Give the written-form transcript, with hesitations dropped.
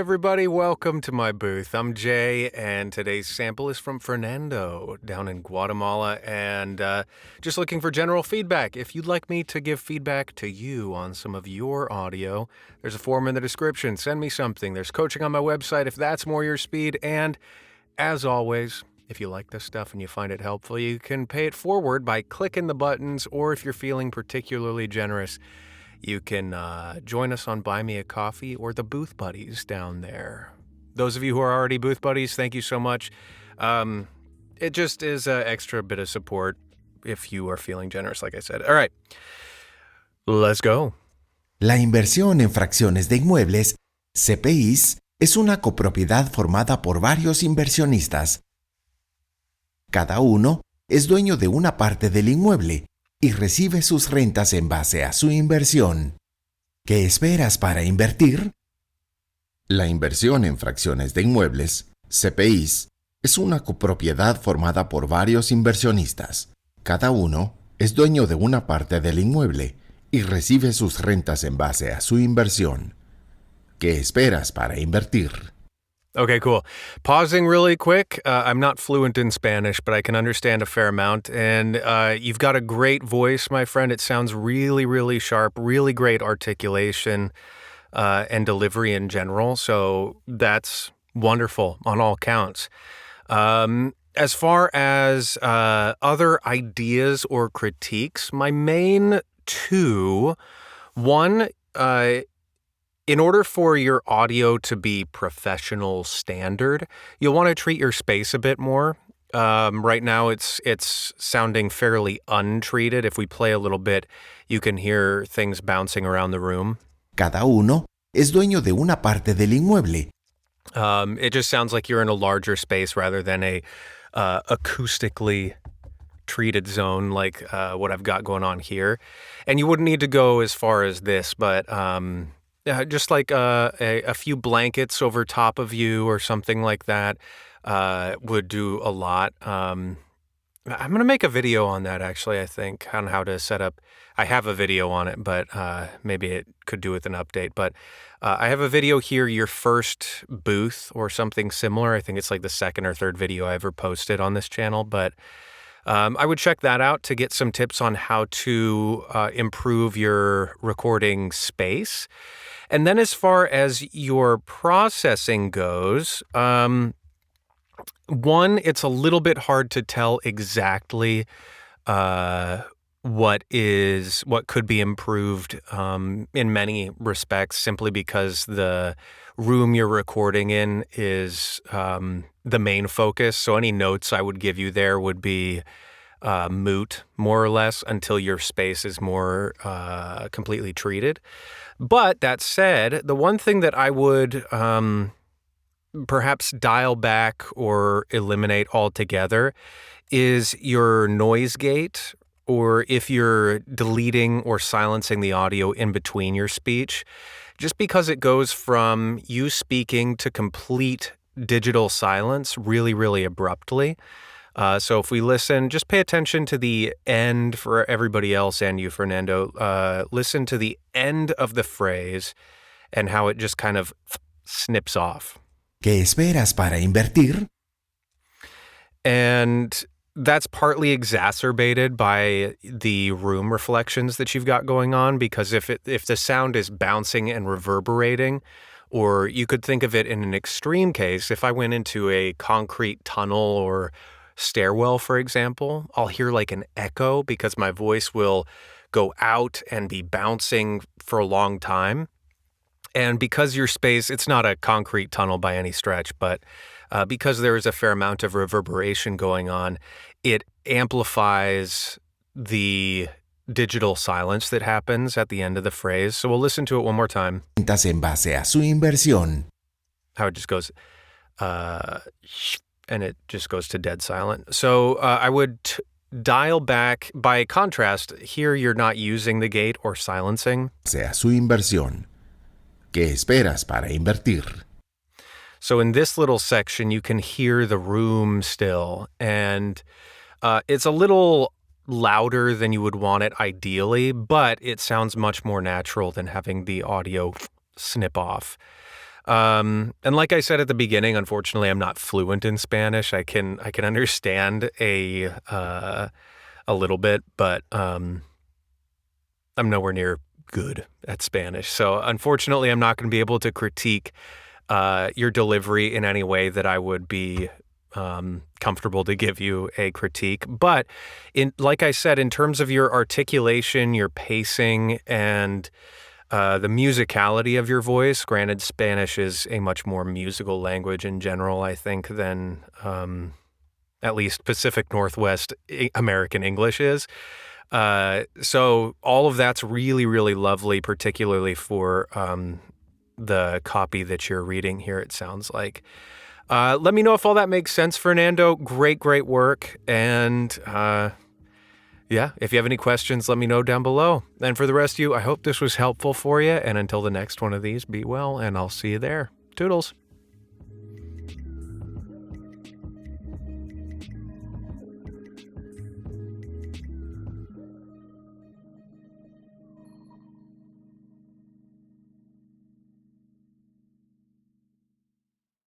everybody. Welcome to my booth. I'm Jay, and today's sample is from Fernando down in Guatemala, and just looking for general feedback. If you'd like me to give feedback to you on some of your audio, there's a form in the description. Send me something. There's coaching on my website if that's more your speed, and as always, if you like this stuff and you find it helpful, you can pay it forward by clicking the buttons, or if you're feeling particularly generous, you can join us on Buy Me a Coffee or the Booth Buddies down there. Those of you who are already Booth Buddies, thank you so much. It just is an extra bit of support if you are feeling generous, like I said. All right, let's go. La inversión en fracciones de inmuebles, CPIs, es una copropiedad formada por varios inversionistas. Cada uno es dueño de una parte del inmueble y recibe sus rentas en base a su inversión. ¿Qué esperas para invertir? La inversión en fracciones de inmuebles, CPIs, es una copropiedad formada por varios inversionistas. Cada uno es dueño de una parte del inmueble y recibe sus rentas en base a su inversión. ¿Qué esperas para invertir? Okay, cool. Pausing really quick. I'm not fluent in Spanish, but I can understand a fair amount. And you've got a great voice, my friend. It sounds really, really sharp, really great articulation and delivery in general. So that's wonderful on all counts. As far as other ideas or critiques, my main two, one, in order for your audio to be professional standard, you'll want to treat your space a bit more. Right now, it's sounding fairly untreated. If we play a little bit, you can hear things bouncing around the room. Cada uno es dueño de una parte del inmueble. It just sounds like you're in a larger space rather than a acoustically treated zone like what I've got going on here. And you wouldn't need to go as far as this, but just like a few blankets over top of you or something like that would do a lot. I'm going to make a video on that, actually, I think, on how to set up. I have a video on it, but maybe it could do with an update. But I have a video here, your first booth or something similar. I think it's like the second or third video I ever posted on this channel. But I would check that out to get some tips on how to improve your recording space. And then as far as your processing goes, one, it's a little bit hard to tell exactly what could be improved in many respects, simply because the room you're recording in is the main focus. So any notes I would give you there would be moot, more or less, until your space is more completely treated. But that said, the one thing that I would perhaps dial back or eliminate altogether is your noise gate, or if you're deleting or silencing the audio in between your speech, just because it goes from you speaking to complete digital silence really, really abruptly. So if we listen, just pay attention to the end for everybody else and you, Fernando. Listen to the end of the phrase and how it just kind of snips off. ¿Qué esperas para invertir? And that's partly exacerbated by the room reflections that you've got going on, because if the sound is bouncing and reverberating, or you could think of it in an extreme case, if I went into a concrete tunnel or stairwell, for example, I'll hear like an echo because my voice will go out and be bouncing for a long time. And because your space, it's not a concrete tunnel by any stretch, but because there is a fair amount of reverberation going on, it amplifies the digital silence that happens at the end of the phrase. So we'll listen to it one more time. En base a su inversión. How it just goes, and it just goes to dead silent. So I would dial back. By contrast, here you're not using the gate or silencing. Sea su inversión. ¿Qué esperas para invertir? So in this little section, you can hear the room still, and it's a little louder than you would want it ideally, but it sounds much more natural than having the audio snip off. And like I said at the beginning, unfortunately, I'm not fluent in Spanish. I can understand a little bit, but I'm nowhere near good at Spanish. So unfortunately, I'm not going to be able to critique your delivery in any way that I would be comfortable to give you a critique. But like I said, in terms of your articulation, your pacing, and the musicality of your voice, granted, Spanish is a much more musical language in general, I think, than at least Pacific Northwest American English is. So all of that's really, really lovely, particularly for the copy that you're reading here, it sounds like. Let me know if all that makes sense, Fernando. Great work. And yeah, if you have any questions, let me know down below. And for the rest of you, I hope this was helpful for you. And until the next one of these, be well, and I'll see you there. Toodles.